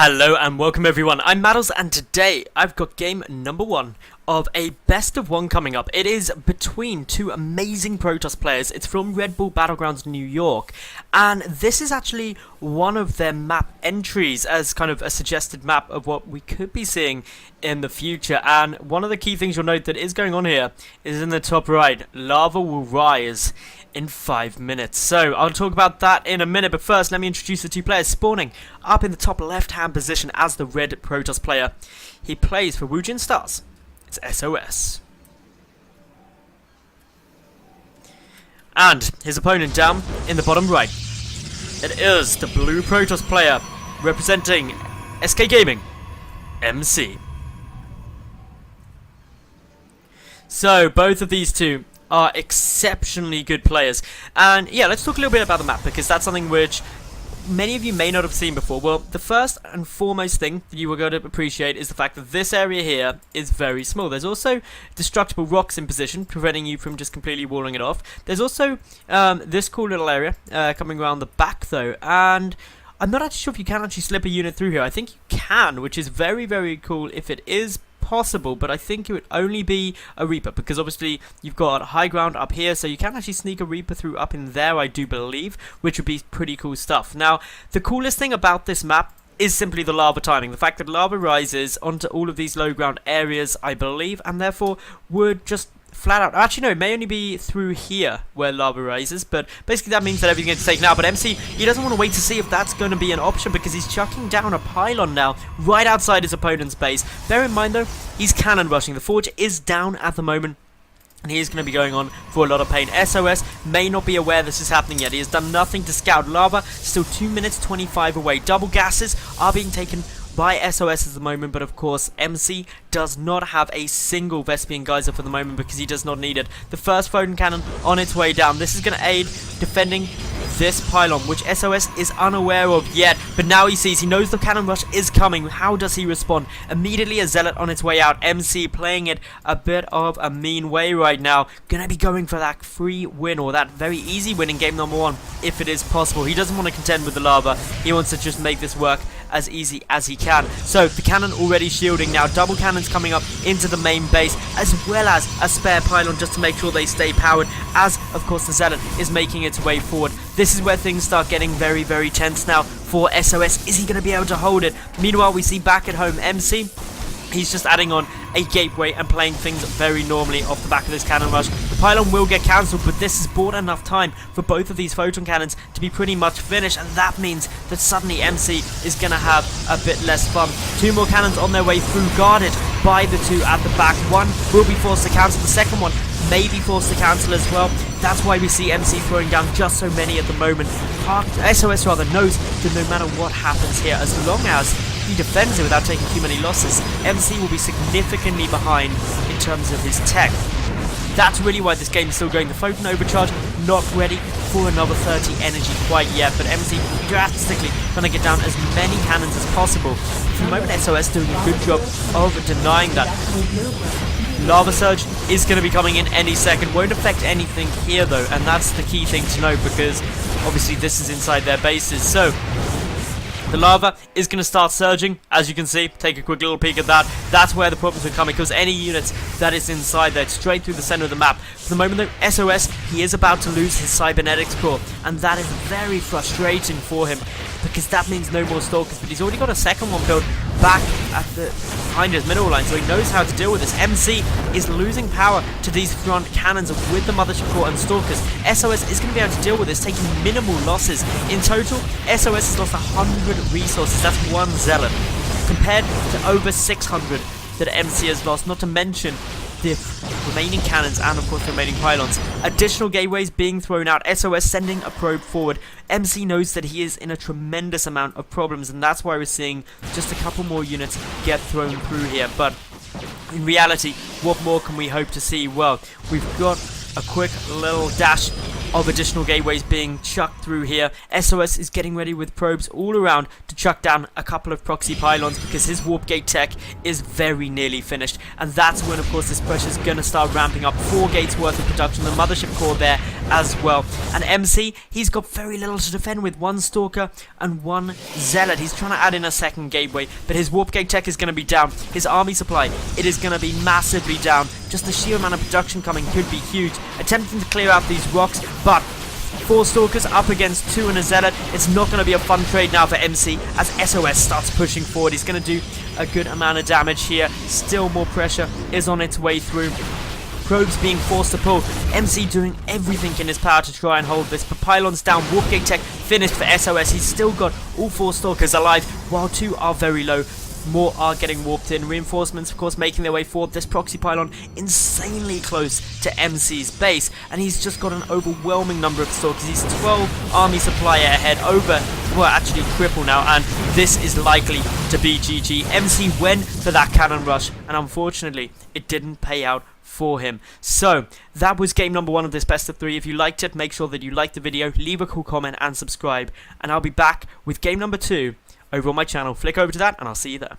Hello and welcome everyone, I'm Madals and today I've got game number 1 of a best of 1 coming up. It is between two amazing Protoss players. It's from RedBull BattleGrounds New York, and this is actually one of their map entries as kind of a suggested map of what we could be seeing in the future. And one of the key things you'll note that is going on here is in the top right, lava will rise in 5 minutes. So I'll talk about that in a minute, but first let me introduce the two players spawning up in the top left hand position as the red Protoss player. He plays for Woojin Stars. It's sOs. And his opponent down in the bottom right, it is the blue Protoss player representing SK Gaming, MC. So both of these two are exceptionally good players, and yeah, let's talk a little bit about the map because that's something which many of you may not have seen before. Well, the first and foremost thing that you are going to appreciate is the fact that this area here is very small. There's also destructible rocks in position, preventing you from just completely walling it off. There's also this cool little area coming around the back though, and I'm not actually sure if you can actually slip a unit through here. I think you can, which is very, very cool if it is possible, but I think it would only be a Reaper because obviously you've got high ground up here, so you can actually sneak a Reaper through up in there, I do believe, which would be pretty cool stuff. Now, the coolest thing about this map is simply the lava timing. The fact that lava rises onto all of these low ground areas, I believe, and therefore would just flat out, actually no, it may only be through here where lava rises, but basically that means that everything gets taken out. But MC, he doesn't want to wait to see if that's going to be an option because he's chucking down a pylon now right outside his opponent's base. Bear in mind though, he's cannon rushing. The forge is down at the moment, and he is going to be going on for a lot of pain. sOs may not be aware this is happening yet. He has done nothing to scout. Lava still 2 minutes 25 away. Double gases are being taken by sOs at the moment, but of course MC does not have a single Vespian Geyser for the moment because he does not need it. The first Foden cannon on its way down. This is going to aid defending this pylon, which sOs is unaware of yet, but now he sees, he knows the cannon rush is coming. How does he respond? Immediately a Zealot on its way out. MC playing it a bit of a mean way right now. Gonna be going for that free win, or that very easy win in game number 1 if it is possible. He doesn't want to contend with the lava, he wants to just make this work as easy as he can. So the cannon already shielding now, double cannons coming up into the main base, as well as a spare pylon just to make sure they stay powered, as of course the Zealot is making its way forward. This is where things start getting very, very tense now for sOs. Is he going to be able to hold it? Meanwhile, we see back at home MC, he's just adding on a gateway and playing things very normally off the back of this cannon rush. The pylon will get cancelled, but this has bought enough time for both of these photon cannons to be pretty much finished, and that means that suddenly MC is going to have a bit less fun. 2 more cannons on their way through, guarded by the 2 at the back. One will be forced to cancel, the second one may be forced to cancel as well. That's why we see MC throwing down just so many at the moment. sOs rather knows that no matter what happens here, as long as he defends it without taking too many losses, MC will be significantly behind in terms of his tech. That's really why this game is still going. The Photon Overcharge not ready for another 30 energy quite yet, but MC drastically trying to get down as many cannons as possible. For the moment, sOs doing a good job of denying that. Lava Surge is going to be coming in any second. Won't affect anything here though, and that's the key thing to know because obviously this is inside their bases. So the lava is going to start surging, as you can see. Take a quick little peek at that. That's where the problems are coming, because any units that is inside there, straight through the center of the map. For the moment though, sOs, he is about to lose his cybernetics core, and that is very frustrating for him, because that means no more stalkers, but he's already got a second one built back at the behind his middle line, so he knows how to deal with this. MC is losing power to these front cannons with the mothership core and stalkers. sOs is going to be able to deal with this, taking minimal losses. In total, sOs has lost 100 resources. That's 1 Zealot, compared to over 600 that MC has lost, not to mention the remaining cannons and of course the remaining pylons. Additional gateways being thrown out, sOs sending a probe forward. MC knows that he is in a tremendous amount of problems, and that's why we're seeing just a couple more units get thrown through here. But in reality, what more can we hope to see? Well, we've got a quick little dash of additional gateways being chucked through here. sOs is getting ready with probes all around to chuck down a couple of proxy pylons because his warp gate tech is very nearly finished, and that's when of course this pressure is going to start ramping up. 4 gates worth of production, the mothership core there as well. And MC, he's got very little to defend with, 1 Stalker and 1 Zealot. He's trying to add in a second gateway, but his warp gate tech is going to be down. His army supply, it is going to be massively down. Just the sheer amount of production coming could be huge. Attempting to clear out these rocks, but 4 Stalkers up against 2 and a Zealot. It's not going to be a fun trade now for MC as sOs starts pushing forward. He's going to do a good amount of damage here. Still more pressure is on its way through. Probes being forced to pull. MC doing everything in his power to try and hold this. But pylons down. Warp gate tech finished for sOs. He's still got all 4 Stalkers alive, while 2 are very low. More are getting warped in. Reinforcements, of course, making their way forward. This proxy pylon insanely close to MC's base, and he's just got an overwhelming number of Stalkers. He's 12 army supply ahead, over, well, actually triple now, and this is likely to be GG. MC went for that cannon rush, and unfortunately, it didn't pay out for him. So that was game number 1 of this best of 3. If you liked it, make sure that you like the video, leave a cool comment and subscribe, and I'll be back with game number 2 over on my channel. Flick over to that and I'll see you there.